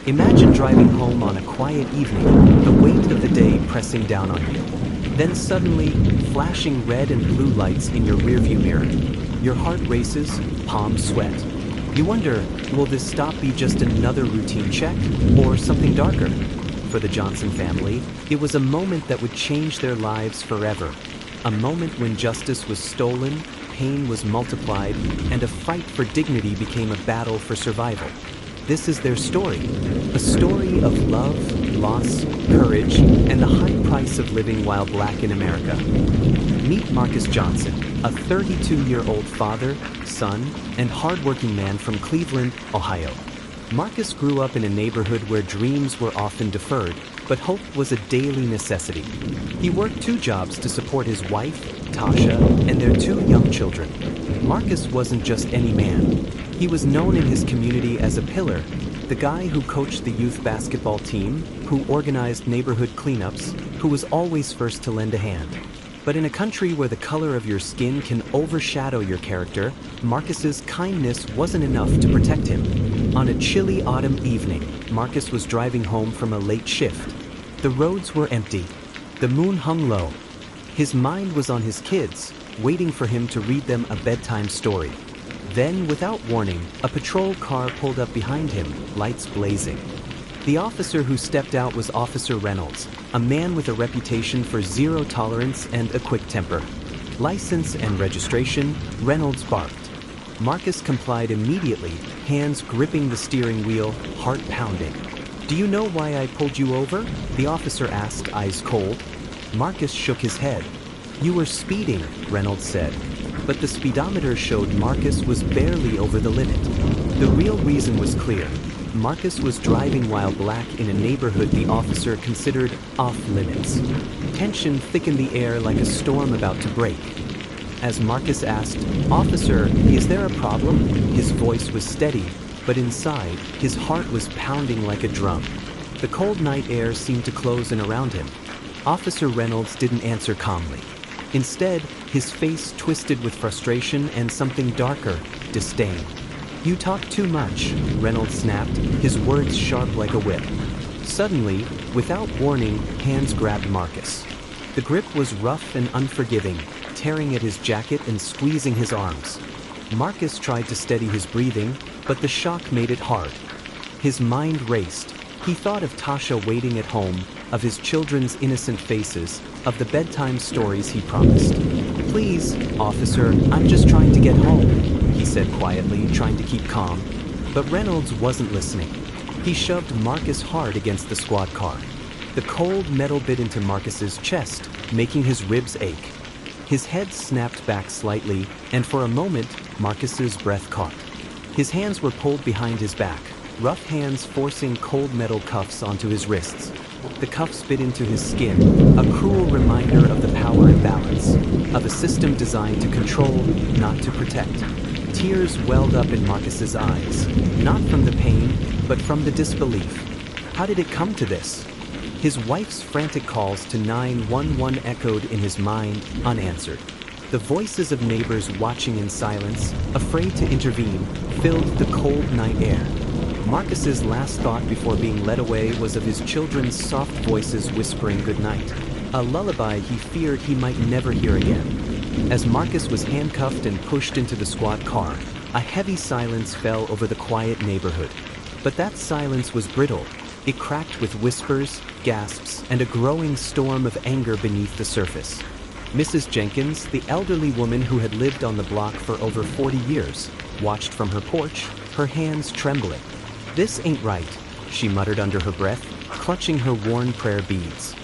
Imagine driving home on a quiet evening, the weight of the day pressing down on you. Then suddenly, flashing red and blue lights in your rearview mirror. Your heart races, palms sweat. You wonder, will this stop be just another routine check, or something darker? For the Johnson family, it was a moment that would change their lives forever. A moment when justice was stolen, pain was multiplied, and a fight for dignity became a battle for survival. This is their story. A story of love, loss, courage, and the high price of living while black in America. Meet Marcus Johnson, a 32-year-old father, son, and hardworking man from Cleveland, Ohio. Marcus grew up in a neighborhood where dreams were often deferred, but hope was a daily necessity. He worked 2 jobs to support his wife, Tasha, and their 2 young children. Marcus wasn't just any man. He was known in his community as a pillar, the guy who coached the youth basketball team, who organized neighborhood cleanups, who was always first to lend a hand. But in a country where the color of your skin can overshadow your character, Marcus's kindness wasn't enough to protect him. On a chilly autumn evening, Marcus was driving home from a late shift. The roads were empty. The moon hung low. His mind was on his kids, waiting for him to read them a bedtime story. Then, without warning, a patrol car pulled up behind him, lights blazing. The officer who stepped out was Officer Reynolds, a man with a reputation for zero tolerance and a quick temper. License and registration, Reynolds barked. Marcus complied immediately, hands gripping the steering wheel, heart pounding. "Do you know why I pulled you over?" the officer asked, eyes cold. Marcus shook his head. "You were speeding," Reynolds said. But the speedometer showed Marcus was barely over the limit. The real reason was clear. Marcus was driving while black in a neighborhood the officer considered off-limits. Tension thickened the air like a storm about to break. As Marcus asked, "Officer, is there a problem?" his voice was steady, but inside, his heart was pounding like a drum. The cold night air seemed to close in around him. Officer Reynolds didn't answer calmly. Instead, his face twisted with frustration and something darker, disdain. "You talk too much," Reynolds snapped, his words sharp like a whip. Suddenly, without warning, hands grabbed Marcus. The grip was rough and unforgiving, tearing at his jacket and squeezing his arms. Marcus tried to steady his breathing, but the shock made it hard. His mind raced. He thought of Tasha waiting at home, of his children's innocent faces, of the bedtime stories he promised. "Please, officer, I'm just trying to get home," he said quietly, trying to keep calm. But Reynolds wasn't listening. He shoved Marcus hard against the squad car. The cold metal bit into Marcus's chest, making his ribs ache. His head snapped back slightly, and for a moment, Marcus's breath caught. His hands were pulled behind his back, rough hands forcing cold metal cuffs onto his wrists. The cuffs bit into his skin, a cruel reminder of the power imbalance, of a system designed to control, not to protect. Tears welled up in Marcus's eyes, not from the pain, but from the disbelief. How did it come to this? His wife's frantic calls to 911 echoed in his mind, unanswered. The voices of neighbors watching in silence, afraid to intervene, filled the cold night air. Marcus's last thought before being led away was of his children's soft voices whispering goodnight, a lullaby he feared he might never hear again. As Marcus was handcuffed and pushed into the squad car, a heavy silence fell over the quiet neighborhood. But that silence was brittle. It cracked with whispers, gasps, and a growing storm of anger beneath the surface. Mrs. Jenkins, the elderly woman who had lived on the block for over 40 years, watched from her porch, her hands trembling. "This ain't right," she muttered under her breath, clutching her worn prayer beads.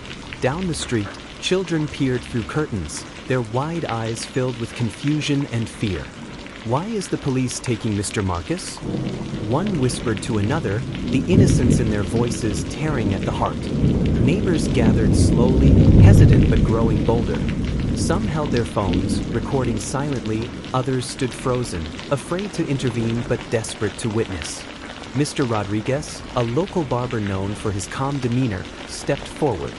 Down the street, children peered through curtains, their wide eyes filled with confusion and fear. "Why is the police taking Mr. Marcus?" One whispered to another, the innocence in their voices tearing at the heart. Neighbors gathered slowly, hesitant but growing bolder. Some held their phones, recording silently, others stood frozen, afraid to intervene but desperate to witness. Mr. Rodriguez, a local barber known for his calm demeanor, stepped forward.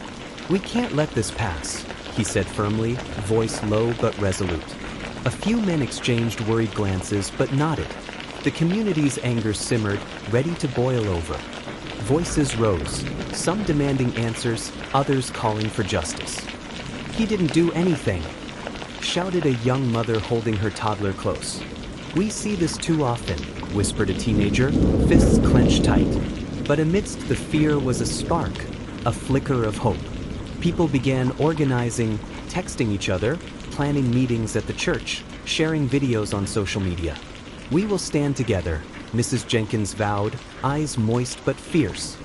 "We can't let this pass," he said firmly, voice low but resolute. A few men exchanged worried glances but nodded. The community's anger simmered, ready to boil over. Voices rose, some demanding answers, others calling for justice. "He didn't do anything," shouted a young mother holding her toddler close. "We see this too often," whispered a teenager, fists clenched tight. But amidst the fear was a spark, a flicker of hope. People began organizing, texting each other, planning meetings at the church, sharing videos on social media. "We will stand together," Mrs. Jenkins vowed, eyes moist but fierce.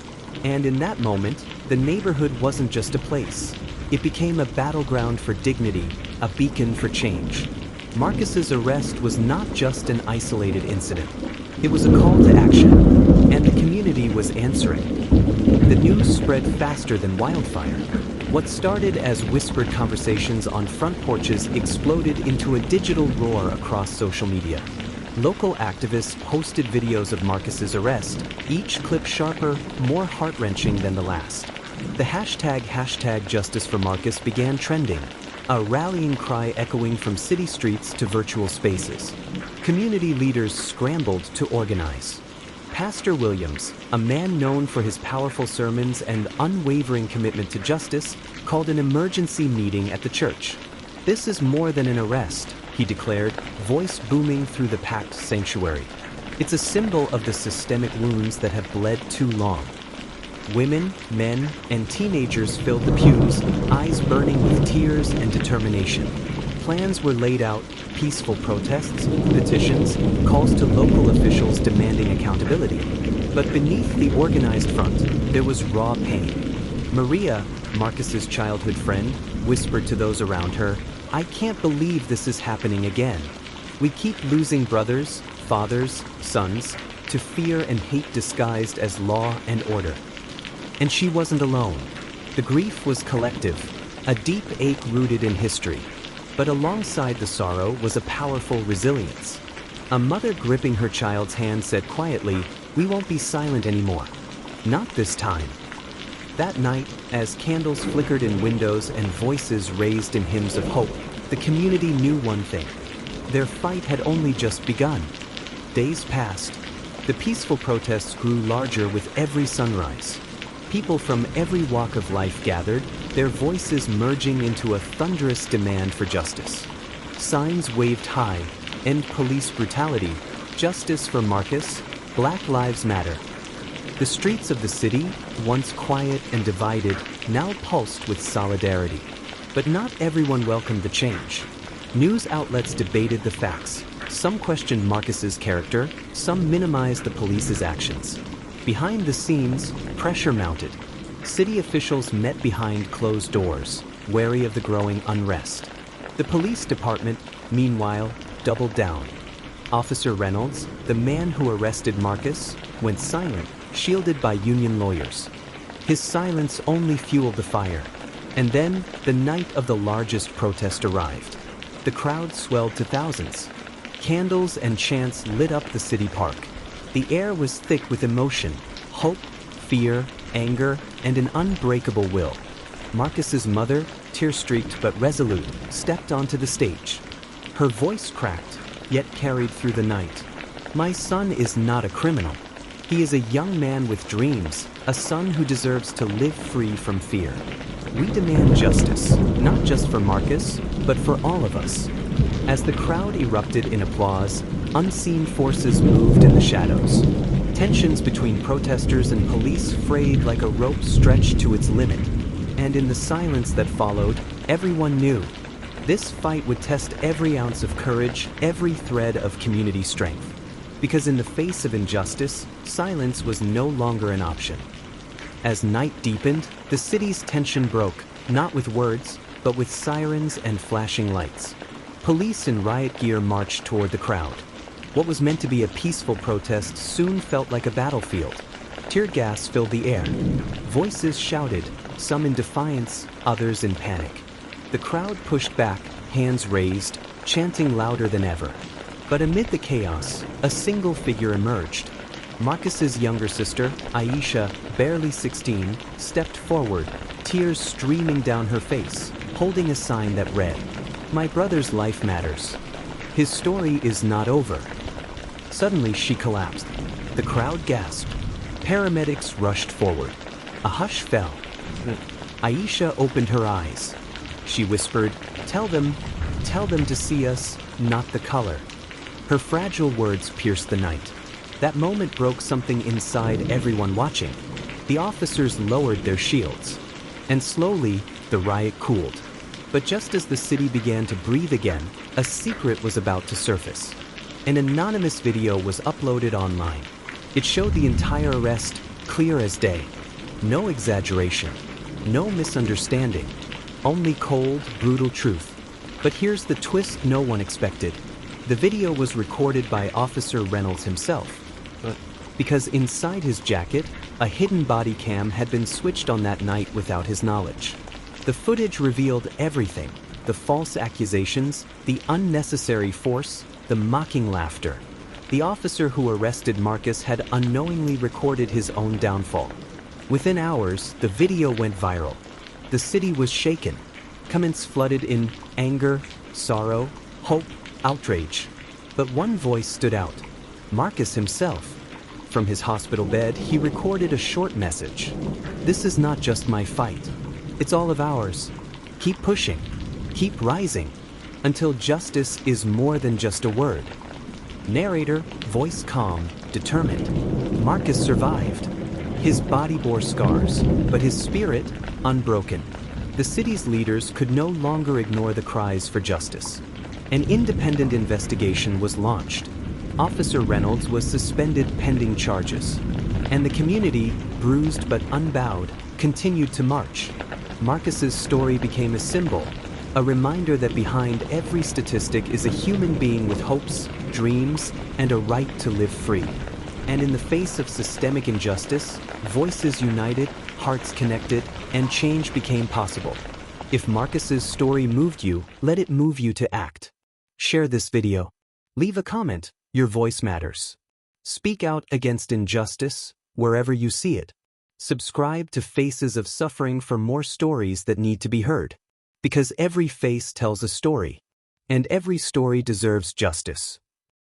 And in that moment, the neighborhood wasn't just a place. It became a battleground for dignity, a beacon for change. Marcus's arrest was not just an isolated incident. It was a call to action, and the community was answering. The news spread faster than wildfire. What started as whispered conversations on front porches exploded into a digital roar across social media. Local activists posted videos of Marcus's arrest, each clip sharper, more heart-wrenching than the last. The hashtag Justice for Marcus began trending, a rallying cry echoing from city streets to virtual spaces. Community leaders scrambled to organize. Pastor Williams, a man known for his powerful sermons and unwavering commitment to justice, called an emergency meeting at the church. "This is more than an arrest," he declared, voice booming through the packed sanctuary. "It's a symbol of the systemic wounds that have bled too long." Women, men, and teenagers filled the pews, eyes burning with tears and determination. Plans were laid out, peaceful protests, petitions, calls to local officials demanding accountability. But beneath the organized front, there was raw pain. Maria, Marcus's childhood friend, whispered to those around her, "I can't believe this is happening again. We keep losing brothers, fathers, sons, to fear and hate disguised as law and order." And she wasn't alone. The grief was collective, a deep ache rooted in history. But alongside the sorrow was a powerful resilience. A mother gripping her child's hand said quietly, "We won't be silent anymore. Not this time." That night, as candles flickered in windows and voices raised in hymns of hope, the community knew one thing. Their fight had only just begun. Days passed. The peaceful protests grew larger with every sunrise. People from every walk of life gathered, their voices merging into a thunderous demand for justice. Signs waved high, "End police brutality," "Justice for Marcus," "Black Lives Matter." The streets of the city, once quiet and divided, now pulsed with solidarity. But not everyone welcomed the change. News outlets debated the facts. Some questioned Marcus's character, some minimized the police's actions. Behind the scenes, pressure mounted. City officials met behind closed doors, wary of the growing unrest. The police department, meanwhile, doubled down. Officer Reynolds, the man who arrested Marcus, went silent, shielded by union lawyers. His silence only fueled the fire. And then, the night of the largest protest arrived. The crowd swelled to thousands. Candles and chants lit up the city park. The air was thick with emotion, hope, fear, anger, and an unbreakable will. Marcus's mother, tear-streaked but resolute, stepped onto the stage. Her voice cracked, yet carried through the night. "My son is not a criminal. He is a young man with dreams, a son who deserves to live free from fear. We demand justice, not just for Marcus, but for all of us." As the crowd erupted in applause, unseen forces moved in the shadows. Tensions between protesters and police frayed like a rope stretched to its limit. And in the silence that followed, everyone knew. This fight would test every ounce of courage, every thread of community strength. Because in the face of injustice, silence was no longer an option. As night deepened, the city's tension broke, not with words, but with sirens and flashing lights. Police in riot gear marched toward the crowd. What was meant to be a peaceful protest soon felt like a battlefield. Tear gas filled the air. Voices shouted, some in defiance, others in panic. The crowd pushed back, hands raised, chanting louder than ever. But amid the chaos, a single figure emerged. Marcus's younger sister, Aisha, barely 16, stepped forward, tears streaming down her face, holding a sign that read, "My brother's life matters. His story is not over." Suddenly she collapsed. The crowd gasped. Paramedics rushed forward. A hush fell. Aisha opened her eyes. She whispered, tell them to see us, not the color." Her fragile words pierced the night. That moment broke something inside everyone watching. The officers lowered their shields. And slowly, the riot cooled. But just as the city began to breathe again, a secret was about to surface. An anonymous video was uploaded online. It showed the entire arrest clear as day. No exaggeration, no misunderstanding, only cold, brutal truth. But here's the twist no one expected. The video was recorded by Officer Reynolds himself. Because inside his jacket, a hidden body cam had been switched on that night without his knowledge. The footage revealed everything: the false accusations, the unnecessary force, the mocking laughter. The officer who arrested Marcus had unknowingly recorded his own downfall. Within hours, the video went viral. The city was shaken. Comments flooded in anger, sorrow, hope, outrage. But one voice stood out: Marcus himself. From his hospital bed, he recorded a short message. "This is not just my fight. It's all of ours. Keep pushing. Keep rising. Until justice is more than just a word." Narrator, voice calm, determined. Marcus survived. His body bore scars, but his spirit unbroken. The city's leaders could no longer ignore the cries for justice. An independent investigation was launched. Officer Reynolds was suspended pending charges. And the community, bruised but unbowed, continued to march. Marcus's story became a symbol, a reminder that behind every statistic is a human being with hopes, dreams, and a right to live free. And in the face of systemic injustice, voices united, hearts connected, and change became possible. If Marcus's story moved you, let it move you to act. Share this video. Leave a comment. Your voice matters. Speak out against injustice wherever you see it. Subscribe to Faces of Suffering for more stories that need to be heard. Because every face tells a story, and every story deserves justice.